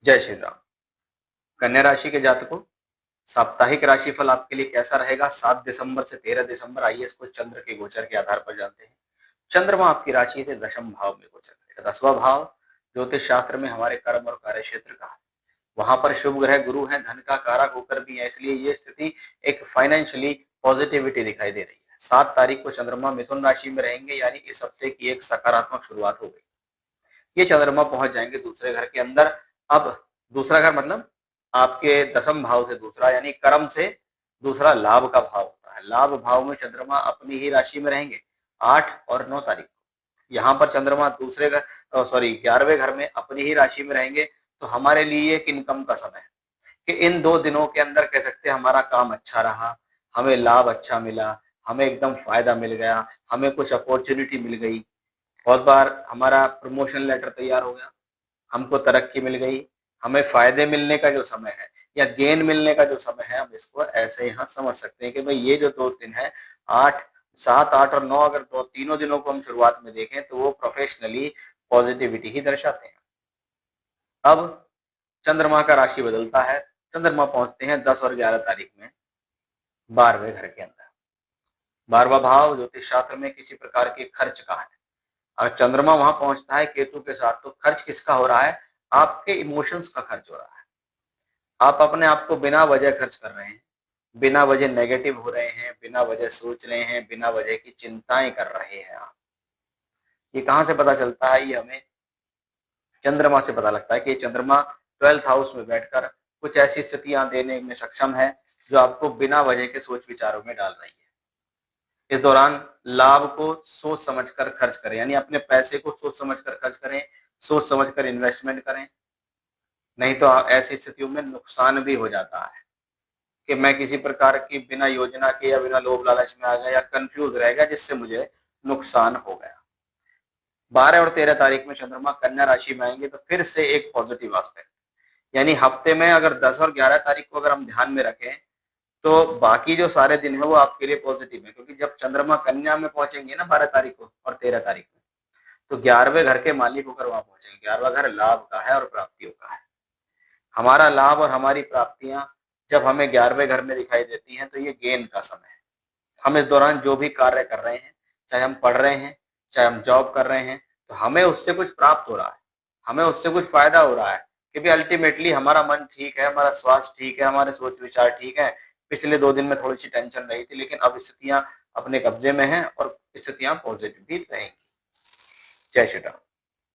जय श्री राम। कन्या राशि के जातकों, साप्ताहिक राशिफल आपके लिए कैसा रहेगा 7 दिसंबर से 13 दिसंबर, आइए इसको चंद्र के गोचर के आधार पर जानते हैं। चंद्रमा आपकी राशि से दशम भाव में गोचर करेगा। 10वां भाव ज्योतिष शास्त्र में हमारे कर्म और कार्य क्षेत्र का है। वहां पर शुभ ग्रह गुरु है, धन का कारक होकर भी है, इसलिए ये स्थिति एक फाइनेंशियली पॉजिटिविटी दिखाई दे रही है। 7 तारीख को चंद्रमा मिथुन राशि में रहेंगे, यानी इस हफ्ते की एक सकारात्मक शुरुआत हो गई। ये चंद्रमा पहुंच जाएंगे दूसरे घर के अंदर। अब दूसरा घर मतलब आपके दसम भाव से दूसरा, यानी कर्म से दूसरा लाभ का भाव होता है। लाभ भाव में चंद्रमा अपनी ही राशि में रहेंगे 8 और 9 तारीख को। यहाँ पर चंद्रमा दूसरे घर, सॉरी 11वें घर में अपनी ही राशि में रहेंगे, तो हमारे लिए एक इनकम का समय है कि इन 2 दिनों के अंदर कह सकते हैं हमारा काम अच्छा रहा, हमें लाभ अच्छा मिला, हमें एकदम फायदा मिल गया, हमें कुछ अपॉर्चुनिटी मिल गई। बहुत बार हमारा प्रमोशन लेटर तैयार हो गया, हमको तरक्की मिल गई, हमें फायदे मिलने का जो समय है या गेन मिलने का जो समय है, हम इसको ऐसे यहाँ समझ सकते हैं कि भाई ये जो 2 दिन है, 8 7 8 और 9, अगर दो तीनों दिनों को हम शुरुआत में देखें तो वो प्रोफेशनली पॉजिटिविटी ही दर्शाते हैं। अब चंद्रमा का राशि बदलता है। चंद्रमा पहुंचते हैं 10 और 11 तारीख में 12वें घर के अंदर। 12वां भाव ज्योतिष शास्त्र में किसी प्रकार के खर्च का है। अगर चंद्रमा वहां पहुंचता है केतु के साथ, तो खर्च किसका हो रहा है? आपके इमोशंस का खर्च हो रहा है। आप अपने आप को बिना वजह खर्च कर रहे हैं, बिना वजह नेगेटिव हो रहे हैं, बिना वजह सोच रहे हैं, बिना वजह की चिंताएं कर रहे हैं आप। ये कहां से पता चलता है? ये हमें चंद्रमा से पता लगता है कि चंद्रमा 12th हाउस में बैठकर कुछ ऐसी स्थितियां देने में सक्षम है जो आपको बिना वजह के सोच विचारों में डाल रही है। इस दौरान लाभ को सोच समझकर खर्च करें, यानी अपने पैसे को सोच समझकर खर्च करें, सोच समझकर इन्वेस्टमेंट करें। नहीं तो ऐसी स्थितियों में नुकसान भी हो जाता है कि मैं किसी प्रकार की बिना योजना के या बिना लोभ लालच में आ गया या कंफ्यूज रह गया, जिससे मुझे नुकसान हो गया। 12 और 13 तारीख में चंद्रमा कन्या राशि में आएंगे, तो फिर से एक पॉजिटिव एस्पेक्ट, यानी हफ्ते में अगर 10 और 11 तारीख को अगर हम ध्यान में रखें, तो बाकी जो सारे दिन है वो आपके लिए पॉजिटिव है, क्योंकि जब चंद्रमा कन्या में पहुंचेंगे ना 12 तारीख को और 13 तारीख को, तो 11वें घर के मालिक होकर वहां पहुंचेंगे। 11वां घर लाभ का है और प्राप्तियों का है। हमारा लाभ और हमारी प्राप्तियां जब हमें 11वें घर में दिखाई देती हैं, तो ये गेन का समय है। हम इस दौरान जो भी कार्य कर रहे हैं, चाहे हम पढ़ रहे हैं, चाहे हम जॉब कर रहे हैं, तो हमें उससे कुछ प्राप्त हो रहा है, हमें उससे कुछ फायदा हो रहा है, क्योंकि अल्टीमेटली हमारा मन ठीक है, हमारा स्वास्थ्य ठीक है, हमारे सोच विचार ठीक है। पिछले 2 दिन में थोड़ी सी टेंशन रही थी, लेकिन अब स्थितियां अपने कब्जे में हैं और स्थितियां पॉजिटिव भी रहेंगी। जय श्री राम।